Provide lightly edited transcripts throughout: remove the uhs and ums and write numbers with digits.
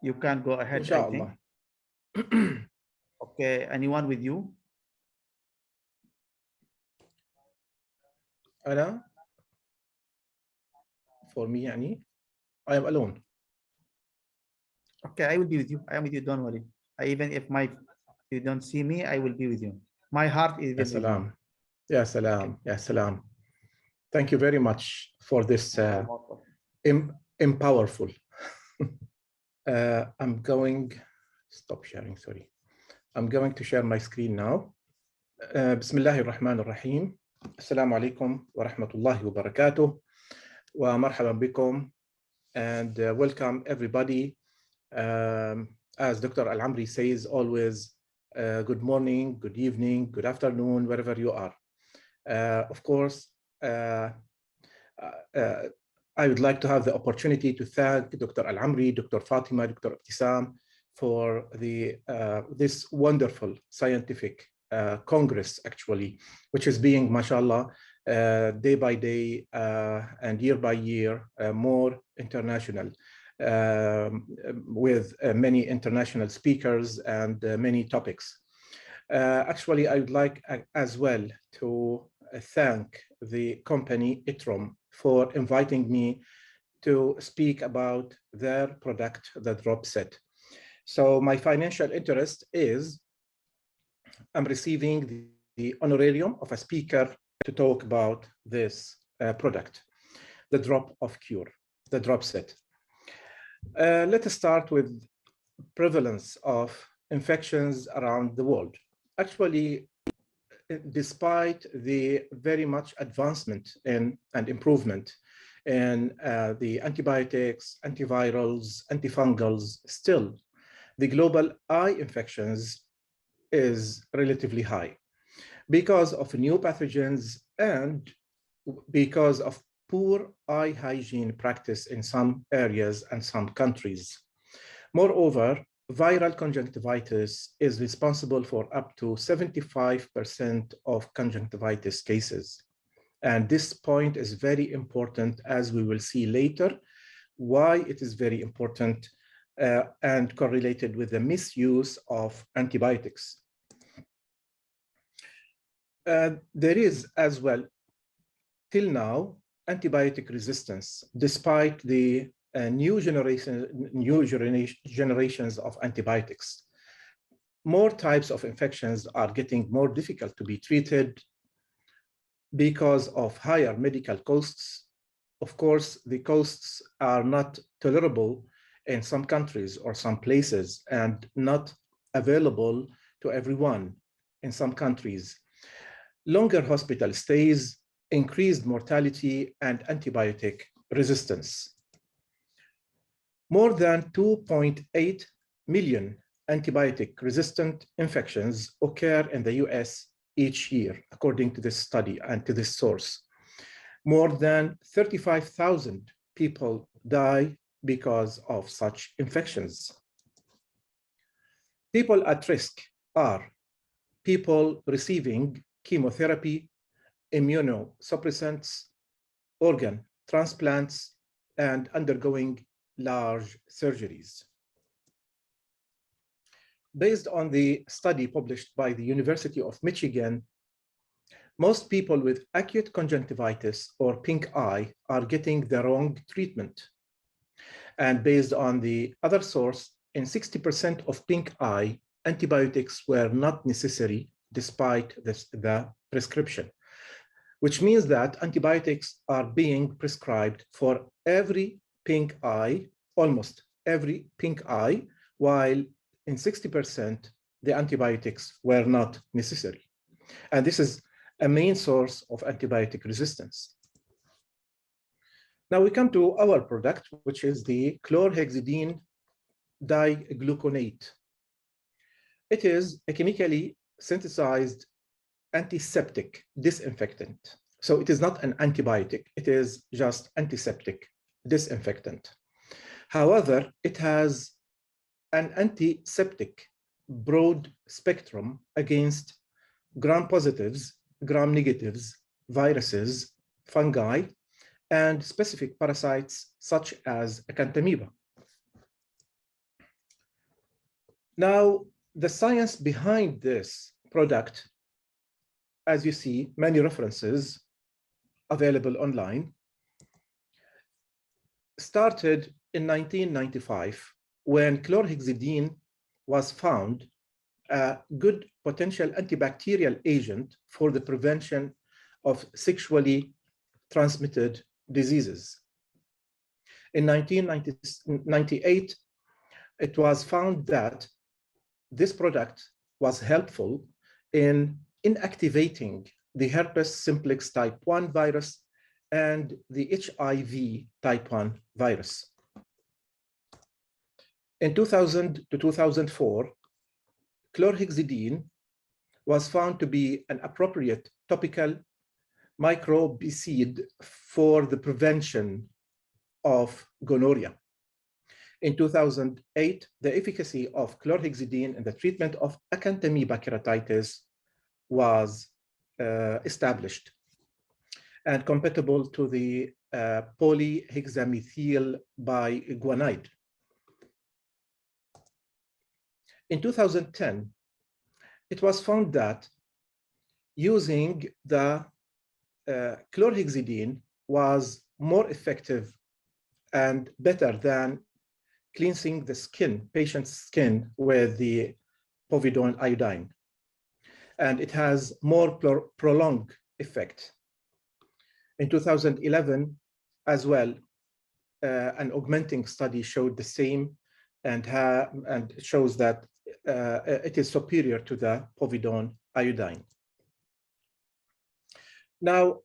You can go ahead, I think. Okay, anyone with you? أنا for me يعني I am alone. Okay, I will be with you. I am with you, don't worry. Even if you don't see me, I will be with you. My heart is with you. يا سلام يا سلام. Thank you very much for this empowerful. I'm going stop sharing, sorry. I'm going to share my screen now. بسم الله الرحمن الرحيم. السلام عليكم ورحمة الله وبركاته. ومرحبا بكم and welcome everybody. As Dr. Al-Amri says always, good morning, good evening, good afternoon, wherever you are. Of course, I would like to have the opportunity to thank Dr. Al-Amri, Dr. Fatima, Dr. Ibtisam for this wonderful scientific Congress, actually, which is being, mashallah, day by day and year by year more international, with many international speakers and many topics. Actually, I would like as well to thank the company Itrom for inviting me to speak about their product, the drop set. So my financial interest is I'm receiving the honorarium of a speaker to talk about this product, the drop of cure, the drop set. Let us start with prevalence of infections around the world. Actually, despite the very much advancement and improvement in the antibiotics, antivirals, antifungals, still the global eye infections is relatively high because of new pathogens and because of poor eye hygiene practice in some areas and some countries. Moreover, viral conjunctivitis is responsible for up to 75% of conjunctivitis cases. And this point is very important, as we will see later, why it is very important and correlated with the misuse of antibiotics. There is as well, till now, antibiotic resistance, despite the new generations of antibiotics. More types of infections are getting more difficult to be treated because of higher medical costs. Of course, the costs are not tolerable in some countries or some places and not available to everyone in some countries. Longer hospital stays, increased mortality, and antibiotic resistance. More than 2.8 million antibiotic-resistant infections occur in the US each year, according to this study and to this source. More than 35,000 people die because of such infections. People at risk are people receiving chemotherapy, immunosuppressants, organ transplants, and undergoing large surgeries. Based on the study published by the University of Michigan, most people with acute conjunctivitis or pink eye are getting the wrong treatment. And based on the other source, in 60% of pink eye, antibiotics were not necessary despite the prescription, which means that antibiotics are being prescribed for every pink eye, almost every pink eye, while in 60%, the antibiotics were not necessary. And this is a main source of antibiotic resistance. Now we come to our product, which is the Chlorhexidine Digluconate. It is a chemically synthesized antiseptic disinfectant. So it is not an antibiotic, it is just antiseptic disinfectant. However, it has an antiseptic broad spectrum against gram-positives, gram-negatives, viruses, fungi, and specific parasites such as acanthamoeba. Now, the science behind this product, as you see, many references available online, started in 1995 when chlorhexidine was found a good potential antibacterial agent for the prevention of sexually transmitted diseases. In 1998, it was found that this product was helpful in inactivating the herpes simplex type 1 virus and the HIV type 1 virus. In 2000 to 2004, chlorhexidine was found to be an appropriate topical microbicide for the prevention of gonorrhea. In 2008, the efficacy of chlorhexidine in the treatment of acanthamoeba keratitis was established and compatible to the polyhexamethyl biguanide. In 2010, it was found that using the chlorhexidine was more effective and better than cleansing the skin, patient's skin, with the povidone iodine. And it has more prolonged effect. In 2011, as well, an augmenting study showed the same and shows that it is superior to the povidone iodine. Now,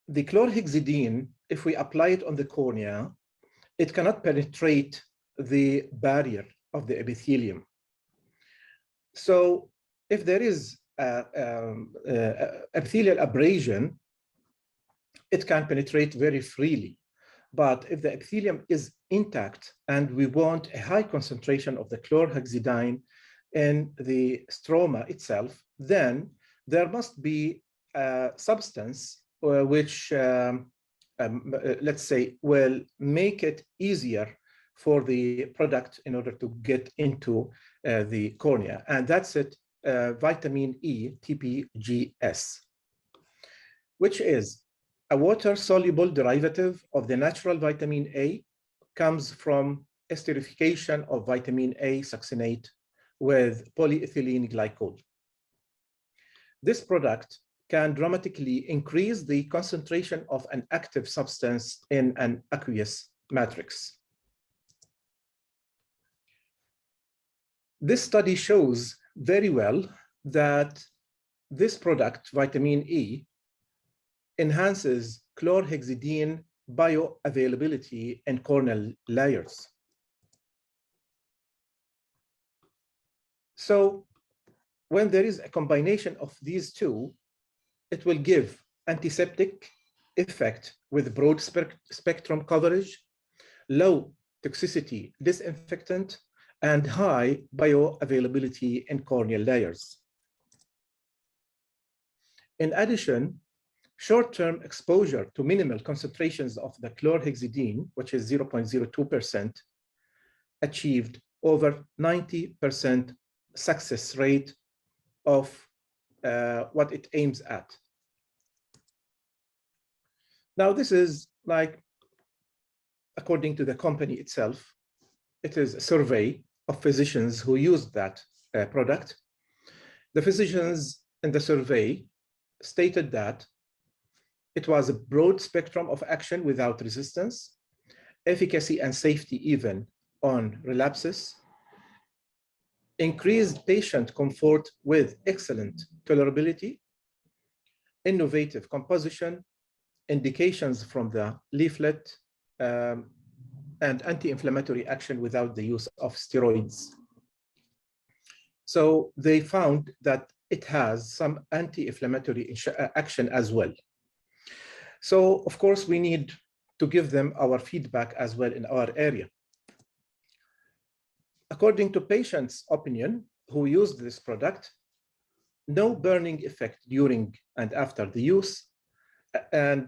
the chlorhexidine, if we apply it on the cornea, it cannot penetrate the barrier of the epithelium. So if there is epithelial abrasion, it can penetrate very freely. But if the epithelium is intact and we want a high concentration of the chlorhexidine in the stroma itself, then there must be a substance which, let's say, will make it easier for the product in order to get into the cornea. And that's it, vitamin E, TPGS, which is a water-soluble derivative of the natural vitamin A, comes from esterification of vitamin A succinate with polyethylene glycol. This product can dramatically increase the concentration of an active substance in an aqueous matrix. This study shows very well that this product, vitamin E, enhances chlorhexidine bioavailability in corneal layers. So when there is a combination of these two, it will give antiseptic effect with broad spectrum coverage, low toxicity disinfectant, and high bioavailability in corneal layers. In addition, short-term exposure to minimal concentrations of the chlorhexidine, which is 0.02%, achieved over 90% success rate of what it aims at. Now, this is like, according to the company itself, it is a survey of physicians who used that product. The physicians in the survey stated that it was a broad spectrum of action without resistance, efficacy and safety even on relapses, increased patient comfort with excellent tolerability, innovative composition, indications from the leaflet, and anti-inflammatory action without the use of steroids. So they found that it has some anti-inflammatory action as well. So of course we need to give them our feedback as well in our area. According to patients' opinion who used this product, no burning effect during and after the use, and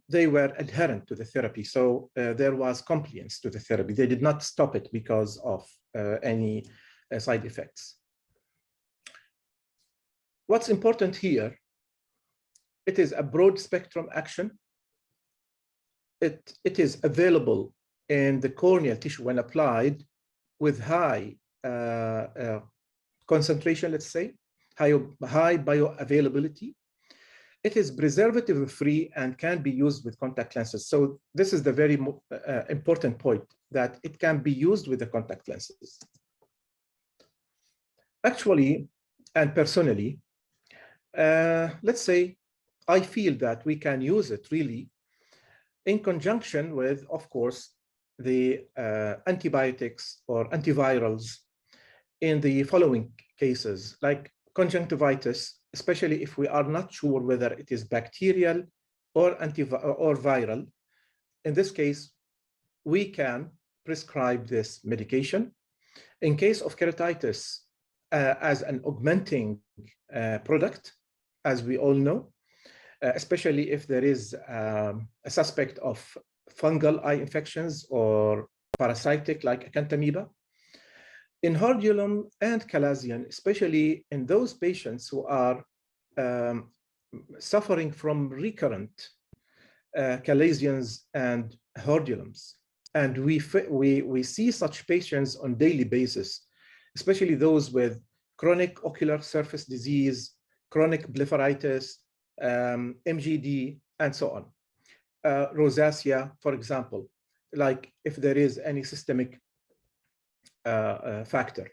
they were adherent to the therapy. So there was compliance to the therapy. They did not stop it because of any side effects. What's important here, it is a broad spectrum action. It is available in the corneal tissue when applied with high concentration, let's say, high bioavailability. It is preservative-free and can be used with contact lenses. So this is the very important point, that it can be used with the contact lenses. Actually, and personally, let's say I feel that we can use it really in conjunction with, of course, the antibiotics or antivirals in the following cases, like conjunctivitis, especially if we are not sure whether it is bacterial or viral. In this case, we can prescribe this medication. In case of keratitis, as an augmenting product, as we all know, especially if there is a suspect of fungal eye infections or parasitic like acanthamoeba. In hordeolum and chalazion, especially in those patients who are suffering from recurrent chalazions and hordeolums, and we see such patients on daily basis, especially those with chronic ocular surface disease, chronic blepharitis, MGD, and so on. Rosacea, for example, like if there is any systemic factor.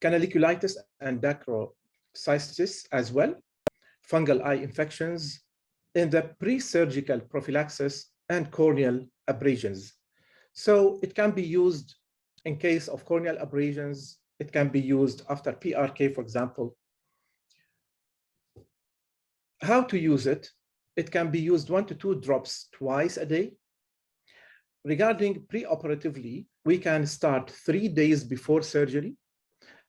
Canaliculitis and dacrocystis as well, fungal eye infections, in the pre-surgical prophylaxis and corneal abrasions. So it can be used in case of corneal abrasions. It can be used after PRK, for example. How to use it? It can be used 1 to 2 drops twice a day. Regarding preoperatively, we can start 3 days before surgery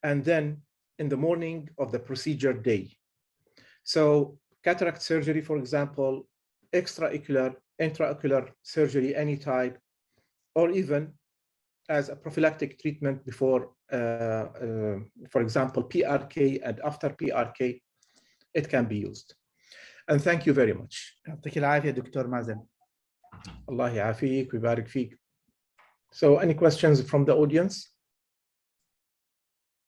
and then in the morning of the procedure day. So cataract surgery, for example, extraocular, intraocular surgery, any type, or even as a prophylactic treatment before, for example, PRK, and after PRK, it can be used. And thank you very much. يعطيك العافية دكتور مازن. الله يعافيك ويبارك فيك. So any questions from the audience?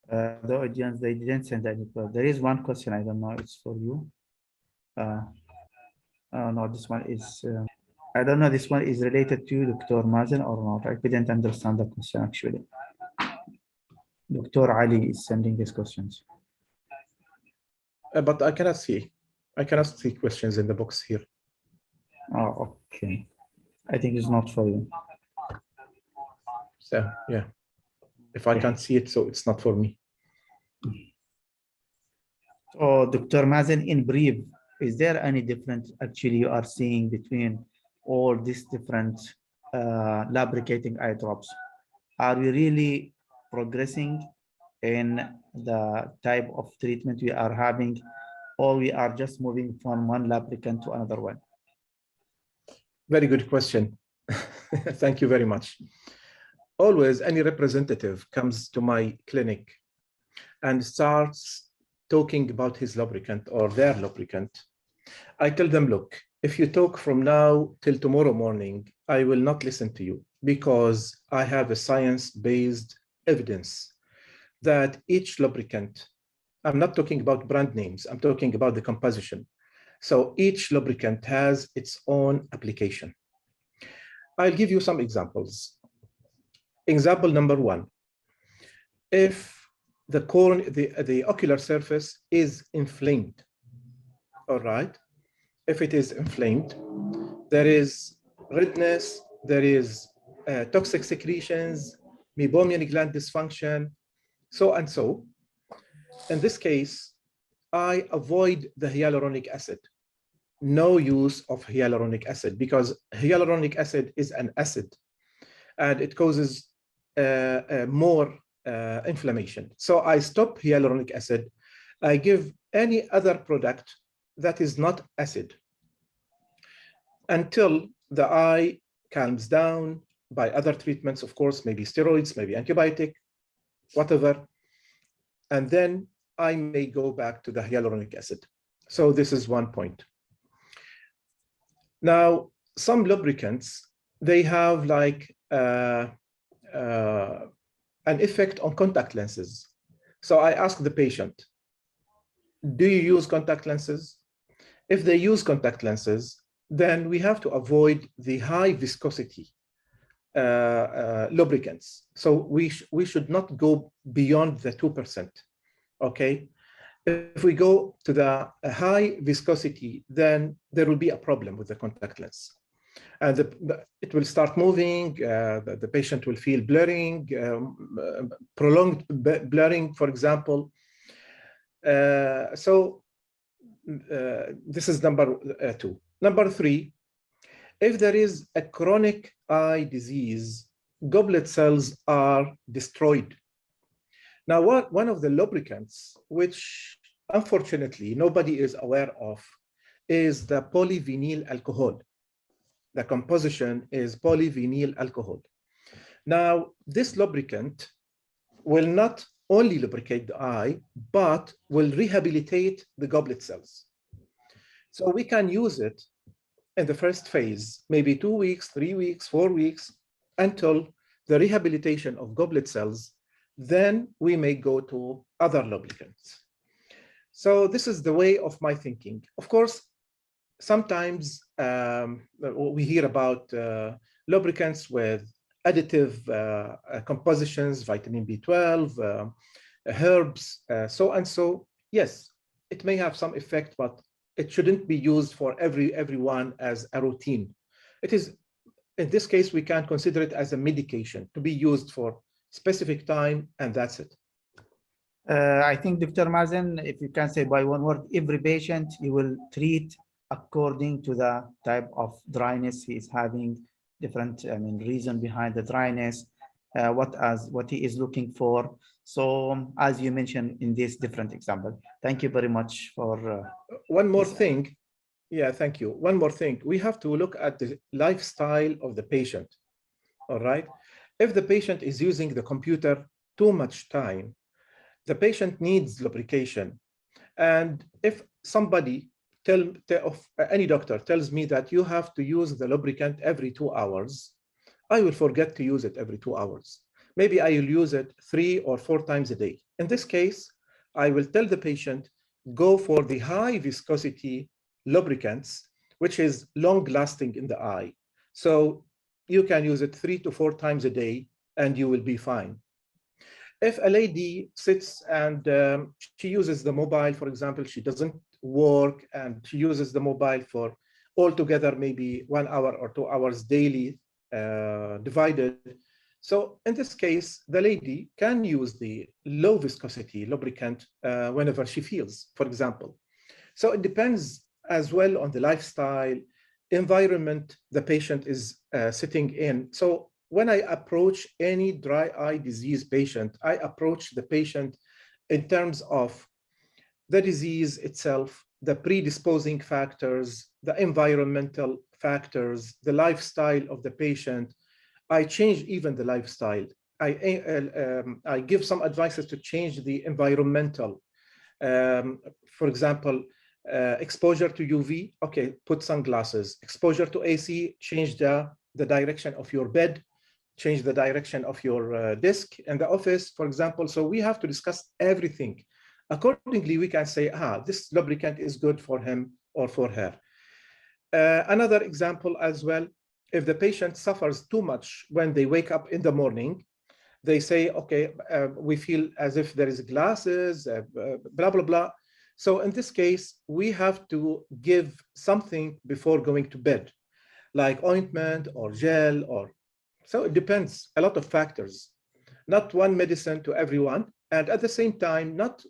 The audience, they didn't send any question. There is one question, I don't know, it's for you. No, this one is, I don't know, this one is related to you, Dr. Mazen, or not. I couldn't understand the question actually. Dr. Ali is sending these questions. But I cannot see. I cannot see questions in the box here. Oh, okay. I think it's not for you. So, yeah. If I can't see it, so it's not for me. So, Dr. Mazen, in brief, is there any difference actually you are seeing between all these different lubricating eye drops? Are we really progressing in the type of treatment we are having, or we are just moving from one lubricant to another one? Very good question. Thank you very much. Always, any representative comes to my clinic and starts talking about his lubricant or their lubricant. I tell them, look, if you talk from now till tomorrow morning, I will not listen to you, because I have a science-based evidence that each lubricant, I'm not talking about brand names, I'm talking about the composition. So each lubricant has its own application. I'll give you some examples. Example number 1, if the ocular surface is inflamed, all right? If it is inflamed, there is redness, there is toxic secretions, meibomian gland dysfunction, so and so. In this case, I avoid the hyaluronic acid. No use of hyaluronic acid, because hyaluronic acid is an acid and it causes more inflammation. So I stop hyaluronic acid. I give any other product that is not acid until the eye calms down by other treatments, of course, maybe steroids, maybe antibiotic, whatever. and then I may go back to the hyaluronic acid. So this is one point. Now, some lubricants, they have like an effect on contact lenses. So I ask the patient, do you use contact lenses? If they use contact lenses, then we have to avoid the high viscosity lubricants. So we should not go beyond the 2%, okay? If we go to the high viscosity, then there will be a problem with the contact lens. And it will start moving, the patient will feel blurring, prolonged blurring, for example. This is number 2. Number 3, if there is a chronic eye disease, goblet cells are destroyed. Now, one of the lubricants, which unfortunately nobody is aware of, is the polyvinyl alcohol. The composition is polyvinyl alcohol. Now, this lubricant will not only lubricate the eye, but will rehabilitate the goblet cells. So we can use it in the first phase, maybe 2 weeks, 3 weeks, 4 weeks, until the rehabilitation of goblet cells. Then we may go to other lubricants. So this is the way of my thinking. Of course, sometimes we hear about lubricants with additive compositions, vitamin B12, herbs, so and so. Yes, it may have some effect, but it shouldn't be used for everyone as a routine. It is, in this case, we can consider it as a medication to be used for specific time, and that's it. I think, Dr. Mazen, if you can say by one word, every patient you will treat according to the type of dryness he is having, different reason behind the dryness, what he is looking for. So as you mentioned in this different example. Thank you very much for one more thing. Yeah, thank you. One more thing. We have to look at the lifestyle of the patient. All right. If the patient is using the computer too much time, the patient needs lubrication. And if somebody any doctor tells me that you have to use the lubricant every 2 hours, I will forget to use it every 2 hours. Maybe I will use it 3 or 4 times a day. In this case, I will tell the patient, go for the high viscosity lubricants, which is long lasting in the eye. So you can use it 3 to 4 times a day and you will be fine. If a lady sits and she uses the mobile, for example, she doesn't work and she uses the mobile for altogether maybe 1 hour or 2 hours daily divided. So in this case, the lady can use the low viscosity lubricant whenever she feels, for example. So it depends as well on the lifestyle, environment the patient is sitting in. So when I approach any dry eye disease patient, I approach the patient in terms of the disease itself, the predisposing factors, the environmental factors, the lifestyle of the patient. I change even the lifestyle. I give some advices to change the environmental. For example, exposure to UV, okay, put sunglasses. Exposure to AC, change the direction of your bed, change the direction of your desk in the office, for example. So we have to discuss everything. Accordingly, we can say, this lubricant is good for him or for her. Another example as well, if the patient suffers too much when they wake up in the morning, they say, okay, we feel as if there is glasses, blah, blah, blah. So in this case, we have to give something before going to bed, like ointment or gel, or so it depends, a lot of factors, not one medicine to everyone. And at the same time, not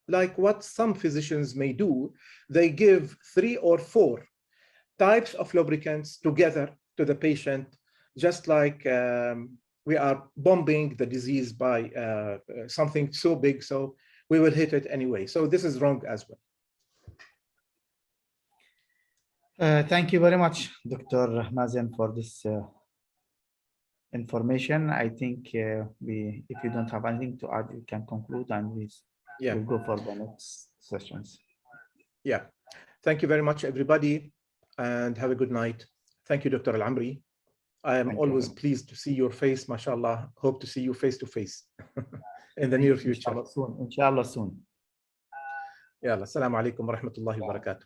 like what some physicians may do, they give 3 or 4 types of lubricants together to the patient, just like we are bombing the disease by something so big, so we will hit it anyway. So this is wrong as well. Thank you very much, Dr. Mazen, for this information. I think if you don't have anything to add, you can conclude and we Yeah. we'll go for the next sessions. Yeah. Thank you very much, everybody, and have a good night. Thank you, Dr. Al-Amri. I am always pleased to see your face, mashallah. Hope to see you face to face in the near future. Inshallah soon. Inshallah soon. Yalla, assalamu alaikum wa rahmatullahi wa barakatuh.